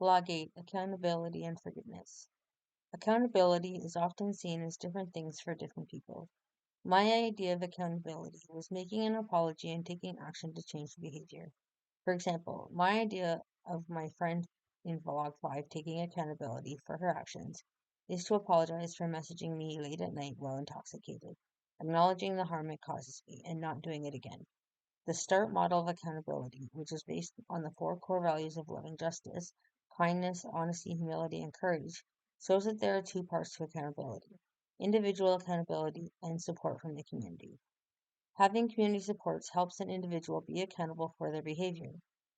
Blog 8. Accountability and Forgiveness. Accountability is often seen as different things for different people. My idea of accountability was making an apology and taking action to change behavior. For example, my idea of my friend in Vlog 5 taking accountability for her actions is to apologize for messaging me late at night while intoxicated, acknowledging the harm it causes me, and not doing it again. The START model of accountability, which is based on the 4 core values of loving justice, kindness, honesty, humility, and courage, shows that there are 2 parts to accountability: individual accountability and support from the community. Having community supports helps an individual be accountable for their behavior.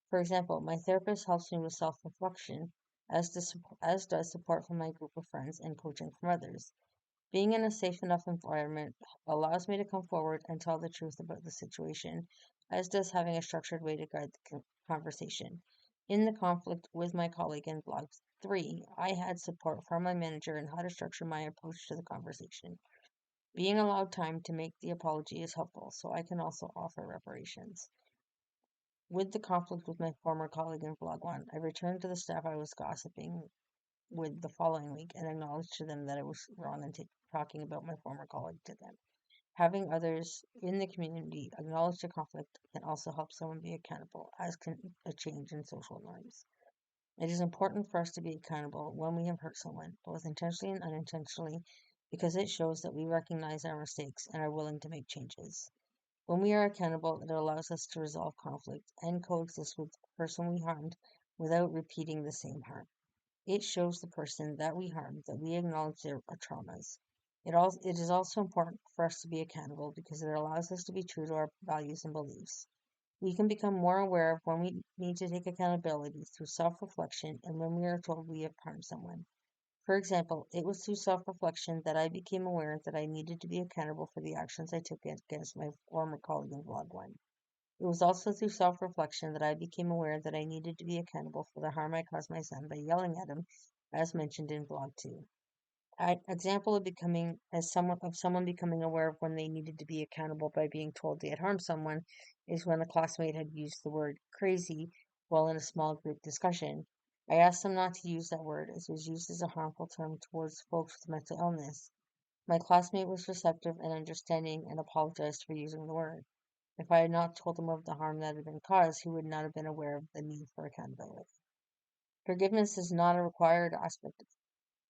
For example, my therapist helps me with self-reflection, as does support from my group of friends and coaching from others. Being in a safe enough environment allows me to come forward and tell the truth about the situation, as does having a structured way to guide the conversation. In the conflict with my colleague in Blog 3, I had support from my manager in how to structure my approach to the conversation. Being allowed time to make the apology is helpful, so I can also offer reparations. With the conflict with my former colleague in Blog 1, I returned to the staff I was gossiping with the following week and acknowledged to them that I was wrong in talking about my former colleague to them. Having others in the community acknowledge the conflict can also help someone be accountable, as can a change in social norms. It is important for us to be accountable when we have hurt someone, both intentionally and unintentionally, because it shows that we recognize our mistakes and are willing to make changes. When we are accountable, it allows us to resolve conflict and coexist with the person we harmed without repeating the same harm. It shows the person that we harmed that we acknowledge their traumas. It is also important for us to be accountable because it allows us to be true to our values and beliefs. We can become more aware of when we need to take accountability through self-reflection and when we are told we have harmed someone. For example, it was through self-reflection that I became aware that I needed to be accountable for the actions I took against my former colleague in Vlog 1. It was also through self-reflection that I became aware that I needed to be accountable for the harm I caused my son by yelling at him, as mentioned in Vlog 2. An example of someone becoming aware of when they needed to be accountable by being told they had harmed someone is when a classmate had used the word crazy while in a small group discussion. I asked them not to use that word as it was used as a harmful term towards folks with mental illness. My classmate was receptive and understanding and apologized for using the word. If I had not told him of the harm that had been caused, he would not have been aware of the need for accountability. Forgiveness is not a required aspect of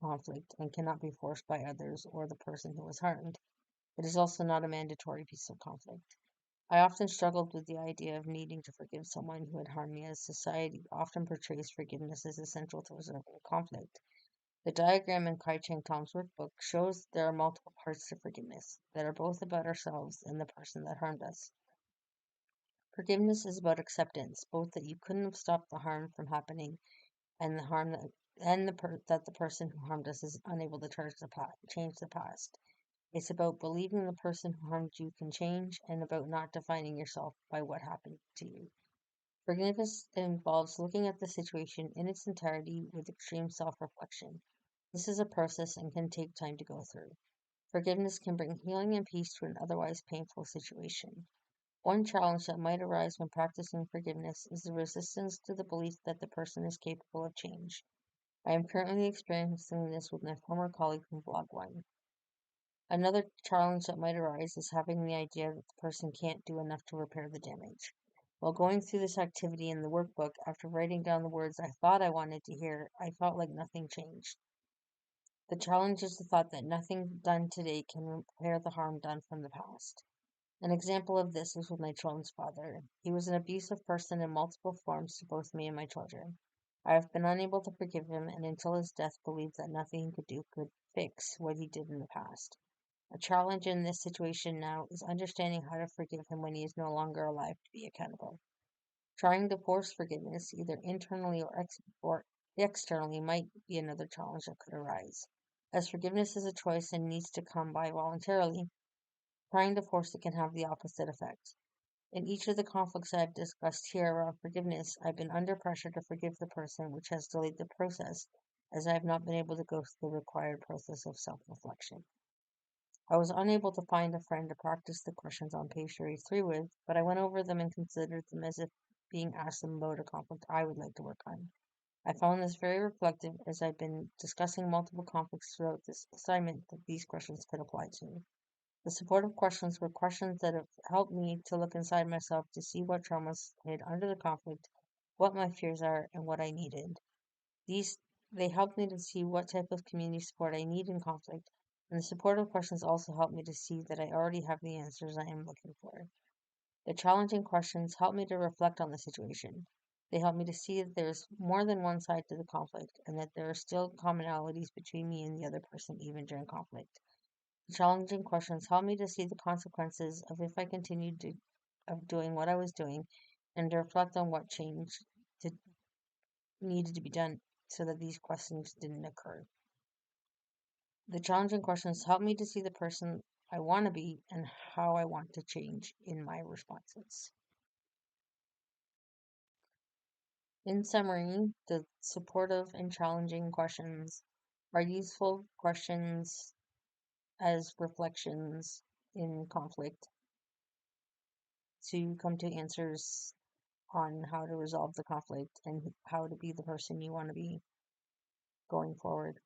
conflict and cannot be forced by others or the person who was harmed. It is also not a mandatory piece of conflict. I often struggled with the idea of needing to forgive someone who had harmed me, as society often portrays forgiveness as essential to resolving conflict. The diagram in Kai Cheng Tom's workbook shows there are multiple parts to forgiveness that are both about ourselves and the person that harmed us. Forgiveness is about acceptance, both that you couldn't have stopped the harm from happening and that the person who harmed us is unable to change the past. It's about believing the person who harmed you can change and about not defining yourself by what happened to you. Forgiveness involves looking at the situation in its entirety with extreme self-reflection. This is a process and can take time to go through. Forgiveness can bring healing and peace to an otherwise painful situation. One challenge that might arise when practicing forgiveness is the resistance to the belief that the person is capable of change. I am currently experiencing this with my former colleague from Blog 1. Another challenge that might arise is having the idea that the person can't do enough to repair the damage. While going through this activity in the workbook, after writing down the words I thought I wanted to hear, I felt like nothing changed. The challenge is the thought that nothing done today can repair the harm done from the past. An example of this is with my children's father. He was an abusive person in multiple forms to both me and my children. I have been unable to forgive him and until his death believed that nothing he could do could fix what he did in the past. A challenge in this situation now is understanding how to forgive him when he is no longer alive to be accountable. Trying to force forgiveness, either internally or externally, might be another challenge that could arise. As forgiveness is a choice and needs to come by voluntarily, trying to force it can have the opposite effect. In each of the conflicts I have discussed here around forgiveness, I've been under pressure to forgive the person, which has delayed the process, as I have not been able to go through the required process of self-reflection. I was unable to find a friend to practice the questions on page 33 with, but I went over them and considered them as if being asked them about a conflict I would like to work on. I found this very reflective as I've been discussing multiple conflicts throughout this assignment that these questions could apply to. The supportive questions were questions that have helped me to look inside myself to see what traumas hid under the conflict, what my fears are, and what I needed. These they helped me to see what type of community support I need in conflict, and the supportive questions also helped me to see that I already have the answers I am looking for. The challenging questions help me to reflect on the situation. They help me to see that there is more than one side to the conflict and that there are still commonalities between me and the other person even during conflict. The challenging questions help me to see the consequences of if I continued of doing what I was doing and to reflect on what change to, needed to be done so that these questions didn't occur. The challenging questions help me to see the person I want to be and how I want to change in my responses. In summary, the supportive and challenging questions are useful questions as reflections in conflict to come to answers on how to resolve the conflict and how to be the person you want to be going forward.